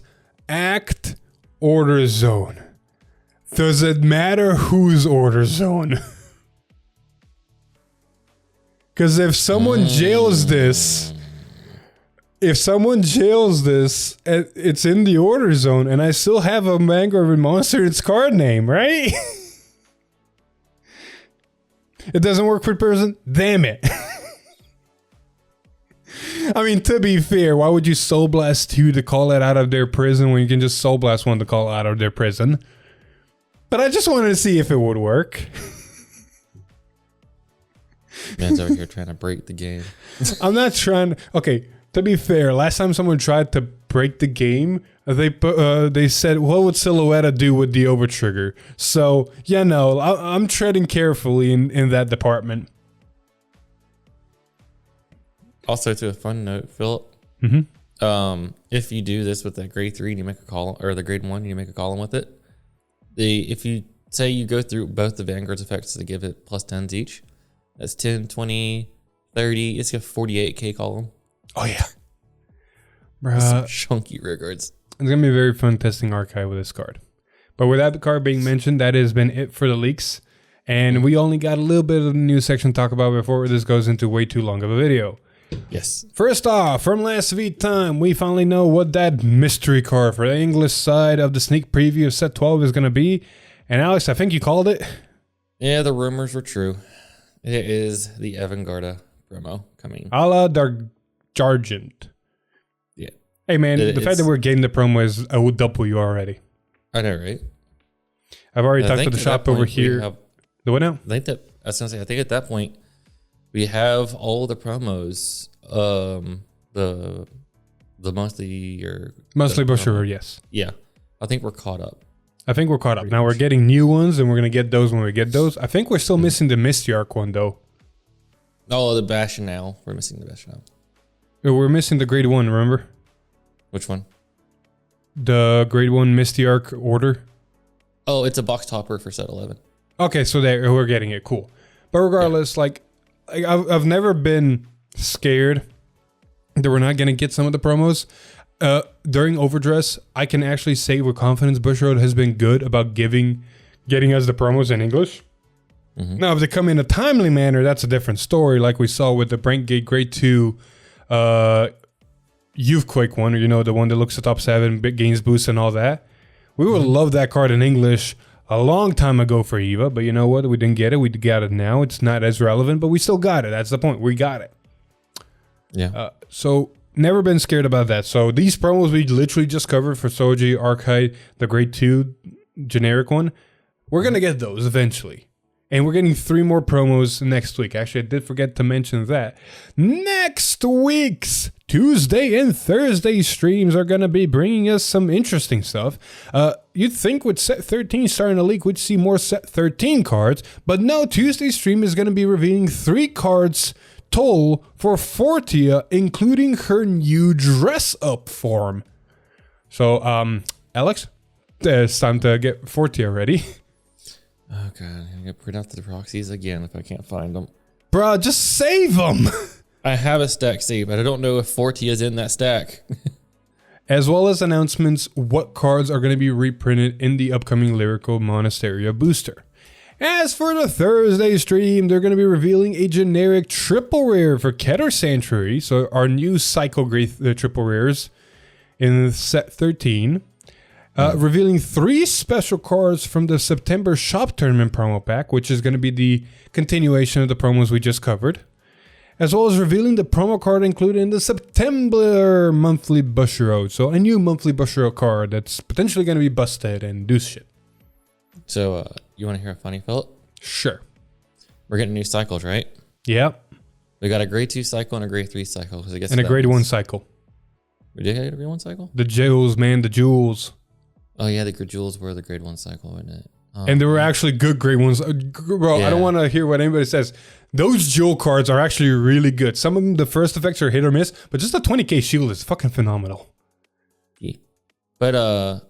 Act Order Zone. Does it matter whose order zone? Because if someone jails this, it's in the order zone, and I still have a Vanguard monster its card name, right? It doesn't work for person? Damn it. I mean, to be fair, why would you Soul Blast 2 to call it out of their prison when you can just Soul Blast 1 to call it out of their prison? But I just wanted to see if it would work. Man's over here trying to break the game. I'm not trying... Okay, to be fair, last time someone tried to break the game, they said, what would Silhouette do with the overtrigger? So, yeah, no, I'm treading carefully in that department. Also, to a fun note, Philip, if you do this with the grade 3 and you make a column, or the grade 1 and you make a column with it, if you say you go through both the Vanguard's effects to give it +10s each, that's 10, 20, 30, it's a 48k column. Oh, yeah. Some chunky rear guards. It's going to be very fun testing Archive with this card. But without the card being mentioned, that has been it for the leaks. And we only got a little bit of the news section to talk about before this goes into way too long of a video. Yes. First off, from last week time, we finally know what that mystery card for the English side of the sneak preview of set 12 is going to be. And Alex, I think you called it. Yeah, the rumors were true. It is the Vanguard promo coming. A la Dargent. Yeah. Hey, man, the fact that we're getting the promo is OW already. I know, right? I've already talked to the shop over here. The what now? I think at that point, we have all the promos, the monthly or... Monthly brochure, yes. Yeah. I think we're caught up. Now we're getting new ones, and we're going to get those when we get those. I think we're still missing the Misty Arc one, though. Oh, the Bashanel. We're missing the Bashanel. We're missing the grade 1, remember? Which one? The grade 1 Misty Arc order. Oh, it's a box topper for set 11. Okay, so there we're getting it. Cool. But regardless, like I've never been scared that we're not gonna get some of the promos. During Overdress, I can actually say with confidence Bushiroad has been good about getting us the promos in English. Now, if they come in a timely manner, that's a different story, like we saw with the Brankgate Grade 2 Youthquake one, or the one that looks at top 7, big gains boost and all that. We would love that card in English a long time ago for EVA, but you know what? We didn't get it. We got it now. It's not as relevant, but we still got it. That's the point. We got it. Yeah. So never been scared about that. So these promos we literally just covered for Soji, Archite, the Grade 2 generic one, we're going to get those eventually. And we're getting 3 more promos next week. Actually, I did forget to mention that. Next week's Tuesday and Thursday streams are going to be bringing us some interesting stuff. You'd think with set 13 starting to leak, we'd see more set 13 cards. But no, Tuesday's stream is going to be revealing 3 cards total for Fortia, including her new dress-up form. So, Alex, it's time to get Fortia ready. Oh god, I'm gonna print out the proxies again if I can't find them. Bro, just save them. I have a stack saved, but I don't know if Fortia is in that stack. As well as announcements what cards are going to be reprinted in the upcoming Lyrical Monasteria booster. As for the Thursday stream, they're going to be revealing a generic triple rare for Keter Sanctuary, so our new Cycle Grade triple rares in set 13. Revealing 3 special cards from the September Shop Tournament promo pack, which is going to be the continuation of the promos we just covered. As well as revealing the promo card included in the September monthly Bushiroad. So a new monthly Bushiroad card that's potentially going to be busted and do shit. So, you want to hear a funny, Philip? Sure. We're getting new cycles, right? Yep. We got a grade 2 cycle and a grade 3 cycle. I guess And a grade 1 cycle. We did get a grade 1 cycle? The jewels, man, the jewels. Oh yeah, the jewels were the grade 1 cycle, weren't it? Oh, And they were actually good grade 1s. Bro, Yeah. I don't want to hear what anybody says. Those jewel cards are actually really good. Some of them, the first effects are hit or miss, but just a 20k shield is fucking phenomenal. yeah. But,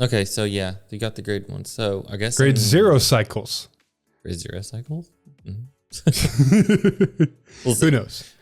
okay, so yeah, you got the grade 1. So I guess Grade 0 cycles. grade 0 cycles? Who knows?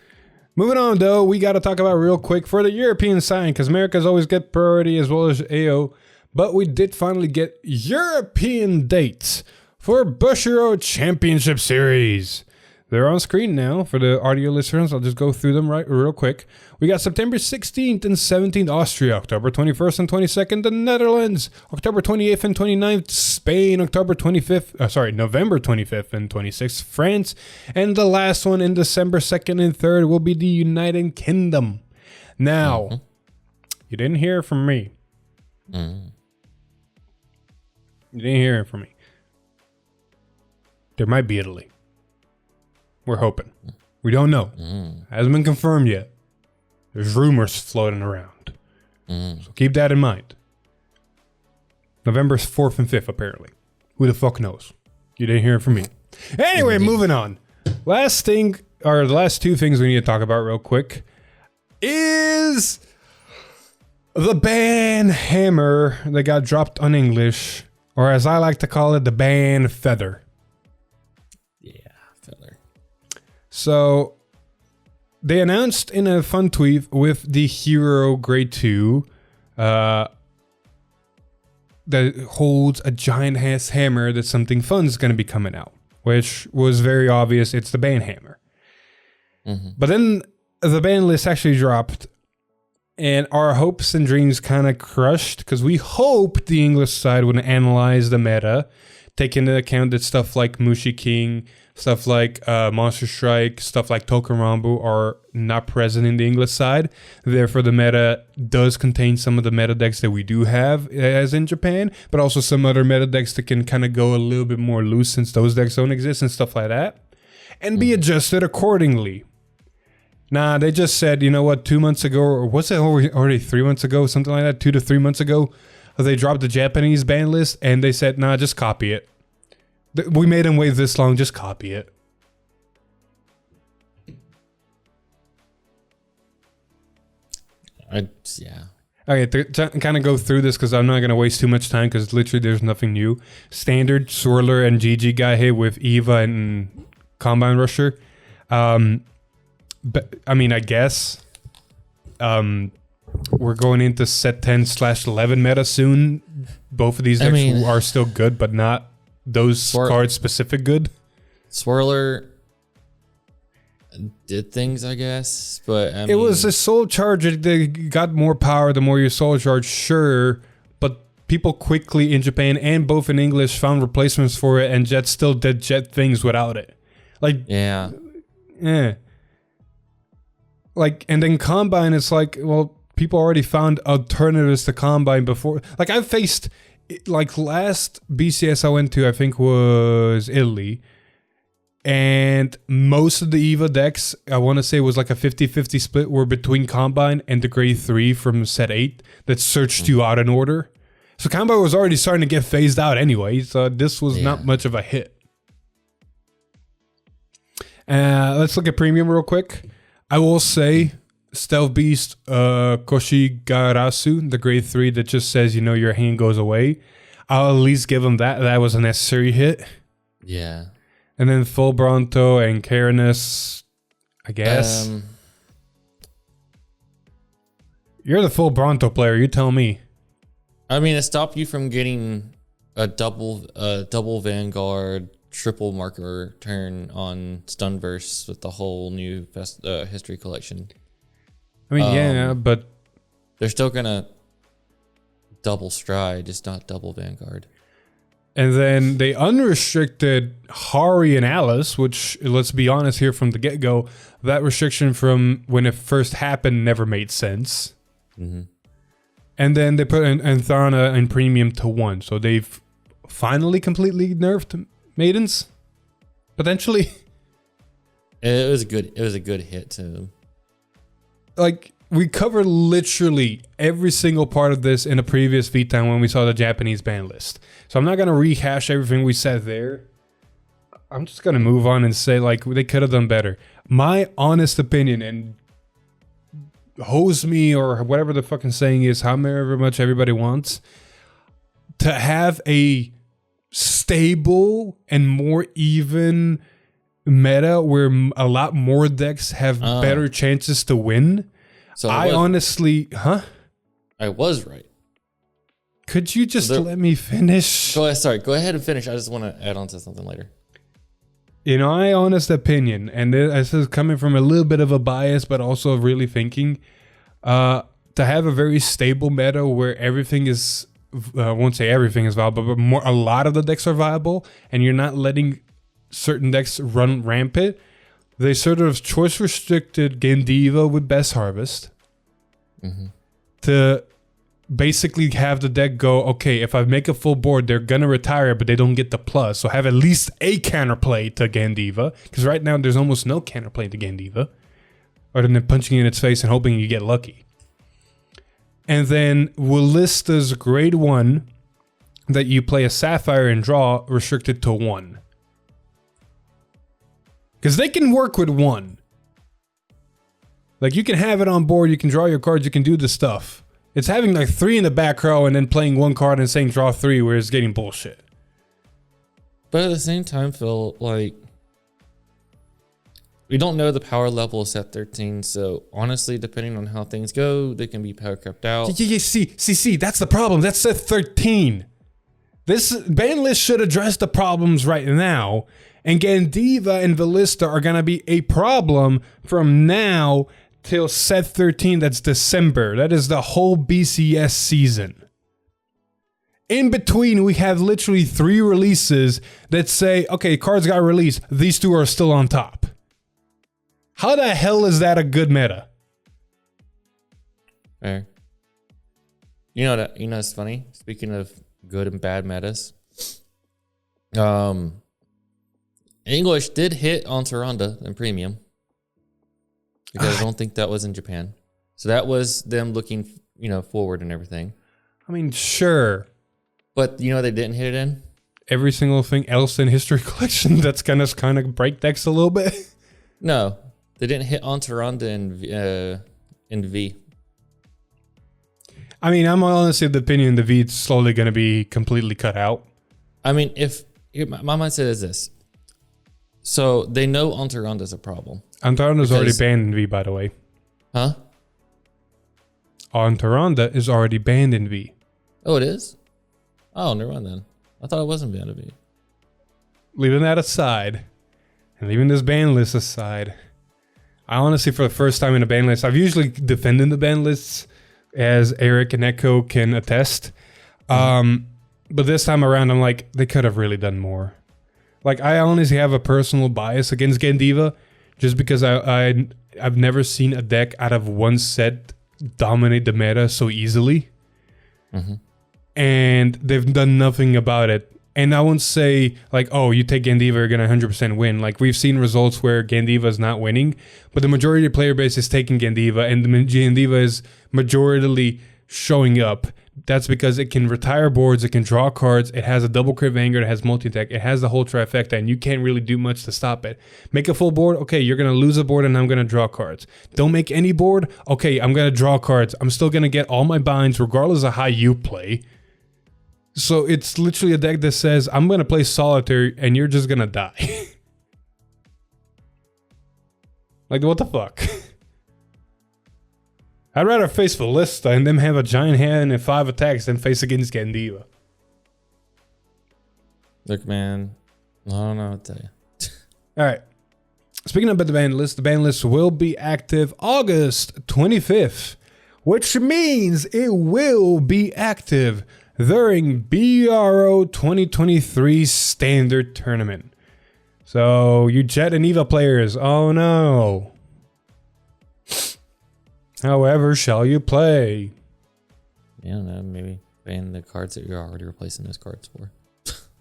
Moving on, though, we got to talk about real quick for the European side, because America's always get priority as well as AO. But we did finally get European dates for Bushiroad Championship Series. They're on screen now for the audio listeners. I'll just go through them real quick. We got September 16th and 17th, Austria. October 21st and 22nd, the Netherlands. October 28th and 29th, Spain. November 25th and 26th, France. And the last one in December 2nd and 3rd will be the United Kingdom. Now, you didn't hear it from me. You didn't hear it from me. There might be Italy. We're hoping. We don't know. Hasn't been confirmed yet. There's rumors floating around. So keep that in mind. November 4th and 5th, apparently. Who the fuck knows? You didn't hear it from me. Anyway, moving on. Last thing, or the last 2 things we need to talk about real quick is the ban hammer that got dropped on English, or as I like to call it, the ban feather. So they announced in a fun tweet with the Hero Grade 2 that holds a giant ass hammer that something fun is going to be coming out, which was very obvious. It's the ban hammer. But then the ban list actually dropped and our hopes and dreams kind of crushed because we hoped the English side would analyze the meta, take into account that stuff like Mushi King, stuff like Monster Strike, stuff like Token Rambu are not present in the English side. Therefore, the meta does contain some of the meta decks that we do have as in Japan, but also some other meta decks that can kind of go a little bit more loose since those decks don't exist and stuff like that, and be adjusted accordingly. Nah, they just said, you know what, 2 months ago, or was it already 3 months ago, something like that, 2 to 3 months ago, they dropped the Japanese ban list, and they said, nah, just copy it. We made them wait this long, just copy it. Yeah. Okay, to kind of go through this because I'm not going to waste too much time because literally there's nothing new. Standard, Swirler, and GG got hit with Eva and Combine Rusher. But I mean, I guess we're going into set 10/11 meta soon. Both of these decks are still good, but not those cards specific good. Swirler did things, I guess, but I mean, it was a soul charge. It got more power the more you soul charge, sure. But people quickly in Japan and both in English found replacements for it, and Jet still did Jet things without it. Like, yeah. Like, and then Combine, it's like, well, people already found alternatives to Combine before. Like, I've faced, like, last BCS I went to, I think was Italy. And most of the EVA decks, I want to say was like a 50-50 split, were between Combine and the grade 3 from set 8 that searched you out in order. So Combine was already starting to get phased out anyway, so this was not much of a hit. Let's look at Premium real quick. I will say Stealth Beast Koshigarasu, the grade 3 that just says, you know, your hand goes away. I'll at least give him that. That was a necessary hit. Yeah. And then Full Bronto and Karenus, I guess. You're the Full Bronto player. You tell me. I mean, it stopped you from getting a double Vanguard triple marker turn on Stunverse with the whole new history collection. I mean, yeah, but they're still gonna double Stride, just not double Vanguard. And then they unrestricted Hari and Alice, which, let's be honest here from the get-go, that restriction from when it first happened never made sense. Mm-hmm. And then they put Antharna and Premium to 1. So they've finally completely nerfed Maidens, potentially. It was a good hit to them. Like, we covered literally every single part of this in a previous V-Time when we saw the Japanese ban list. So I'm not going to rehash everything we said there. I'm just going to move on and say, like, they could have done better. My honest opinion, and hose me or whatever the fucking saying is, however much everybody wants, to have a stable and more even meta where a lot more decks have better chances to win. So I honestly, I was right. Could you just let me finish? Go ahead and finish. I just want to add on to something later. In my honest opinion, and this is coming from a little bit of a bias, but also really thinking, to have a very stable meta where everything is, I won't say everything is viable, but a lot of the decks are viable, and you're not letting certain decks run rampant. They sort of choice restricted Gandiva with Best Harvest to basically have the deck go, okay, if I make a full board, they're going to retire, but they don't get the plus. So have at least a counterplay to Gandiva, because right now there's almost no counterplay to Gandiva, other than punching in its face and hoping you get lucky. And then Willista's grade 1 that you play a Sapphire and draw restricted to 1. Because they can work with 1. Like, you can have it on board, you can draw your cards, you can do the stuff. It's having like 3 in the back row and then playing 1 card and saying draw 3 where it's getting bullshit. But at the same time, Phil, like, we don't know the power level of set 13, so honestly, depending on how things go, they can be power crept out. See, that's the problem. That's set 13. This ban list should address the problems right now. And Gandiva and Ballista are going to be a problem from now till set 13. That's December. That is the whole BCS season. In between, we have literally 3 releases that say, okay, cards got released. These 2 are still on top. How the hell is that a good meta? Fair. You know it's funny? Speaking of good and bad metas. English did hit on Saranda in Premium, because I don't think that was in Japan. So that was them looking, forward and everything. I mean, sure. But they didn't hit it in? Every single thing else in History Collection that's kind of break decks a little bit? No, they didn't hit on Saranda in V. I mean, I'm honestly of the opinion the V's slowly going to be completely cut out. I mean, my mindset is this. So they know Enteronda's a problem. Enteronda's already banned in V, by the way. Huh? Enteronda is already banned in V. Oh, it is? Oh, never mind then. I thought it wasn't banned in V. Leaving that aside, and leaving this ban list aside, I honestly, for the first time in a ban list, I've usually defended the ban lists, as Eric and Echo can attest. But this time around, I'm like, they could have really done more. Like, I honestly have a personal bias against Gandiva, just because I've never seen a deck out of one set dominate the meta so easily. And they've done nothing about it. And I won't say, like, oh, you take Gandiva, you're going to 100% win. Like, we've seen results where Gandiva is not winning, but the majority of the player base is taking Gandiva, and the Gandiva is majoritarily showing up. That's because it can retire boards, it can draw cards, it has a double crit Vanguard, it has multi-attack, it has the whole trifecta, and you can't really do much to stop it. Make a full board, okay, you're going to lose a board and I'm going to draw cards. Don't make any board, okay, I'm going to draw cards. I'm still going to get all my binds regardless of how you play. So it's literally a deck that says, I'm going to play Solitaire and you're just going to die. Like, what the fuck? I'd rather face Ballista and them have a giant hand and 5 attacks than face against Gandiva. Look, man, I don't know what to tell you. Alright. Speaking about the ban list will be active August 25th, which means it will be active during BRO 2023 Standard Tournament. So, you Jet and Eva players, oh no. However shall you play? Yeah, I don't know, maybe ban the cards that you're already replacing those cards for.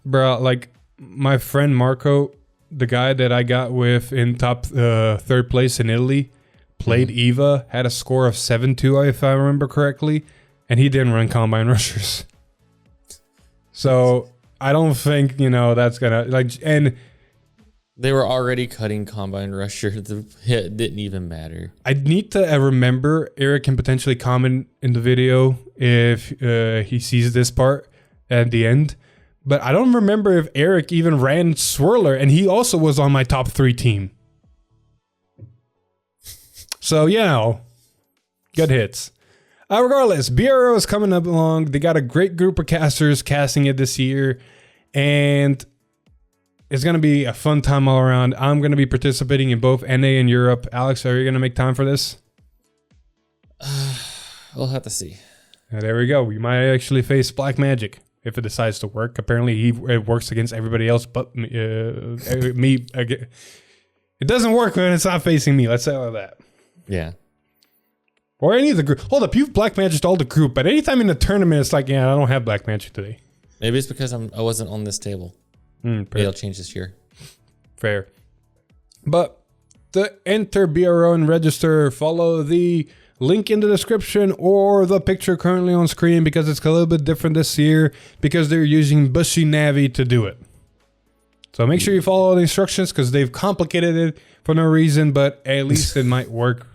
Bro, like, my friend Marco, the guy that I got with in top 3rd place in Italy, played Eva, had a score of 7-2, if I remember correctly, and he didn't run Combine Rushers. So, I don't think, you know, that's gonna, like, and they were already cutting Combine Rusher. The hit didn't even matter. I need to remember, Eric can potentially comment in the video if he sees this part at the end. But I don't remember if Eric even ran Swirler, and he also was on my top 3 team. So, you know, good hits. Regardless, BRO is coming up along. They got a great group of casters casting it this year. And it's going to be a fun time all around. I'm going to be participating in both NA and Europe. Alex, are you going to make time for this? We'll have to see. There we go. We might actually face Black Magic if it decides to work. Apparently, it works against everybody else but me. It doesn't work when it's not facing me. Let's say all that. Yeah. Or any of the group. Hold up, you've Black Magic all the group, but anytime in the tournament, it's like, yeah, I don't have Black Magic today. Maybe it's because I wasn't on this table. Maybe it'll change this year. Fair. But to enter BRO and register, follow the link in the description or the picture currently on screen, because it's a little bit different this year because they're using Bushy Navi to do it. So make sure you follow the instructions because they've complicated it for no reason, but at least it might work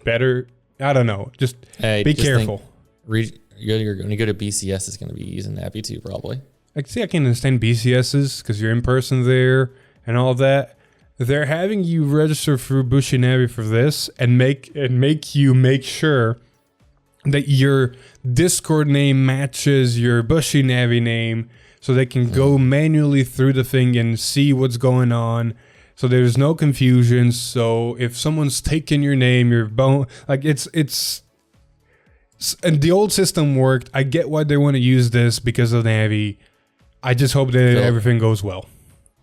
better. I don't know. Just be careful. When you go to BCS, it's going to be using Navi too, probably. I can understand BCSs because you're in person there and all that. They're having you register through Bushy Navi for this and make you make sure that your Discord name matches your Bushy Navi name, so they can go manually through the thing and see what's going on. So there's no confusion. So if someone's taking your name, your bone, like it's and the old system worked. I get why they want to use this because of Navi. I just hope that everything goes well.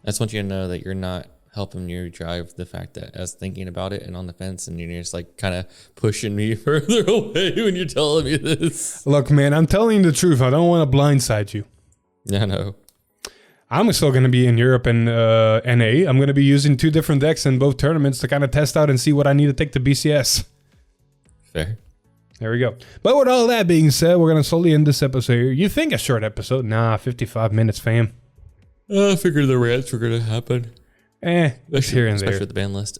I just want you to know that you're not helping you drive the fact that I was thinking about it and on the fence, and you're just like kind of pushing me further away when you're telling me this. Look, man, I'm telling you the truth. I don't want to blindside you. Yeah, I know. I'm still going to be in Europe and NA. I'm going to be using 2 different decks in both tournaments to kind of test out and see what I need to take to BCS. Fair. There we go. But with all that being said, we're going to slowly end this episode here. You think a short episode? Nah, 55 minutes, fam. I figured the rants were going to happen. Just here and there. Especially with the ban list.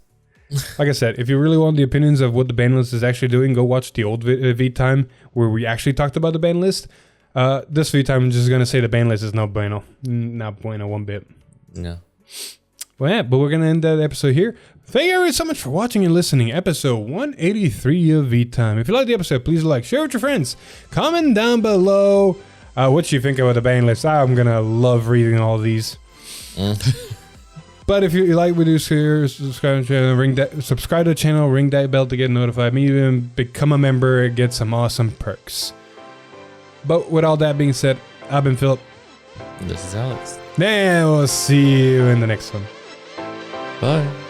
Like I said, if you really want the opinions of what the ban list is actually doing, go watch the old V-Time where we actually talked about the ban list. This V-Time, I'm just going to say the ban list is no bueno. Not bueno one bit. No. Well, yeah, but we're going to end that episode here. Thank you everyone so much for watching and listening. Episode 183 of V-Time. If you like the episode, please like, share with your friends. Comment down below what you think about the ban list. I'm going to love reading all these. But if you like what we do here, subscribe to the channel, subscribe to the channel, ring that bell to get notified. Maybe even become a member and get some awesome perks. But with all that being said, I've been Philip. This is Alex. And we'll see you in the next one. Bye.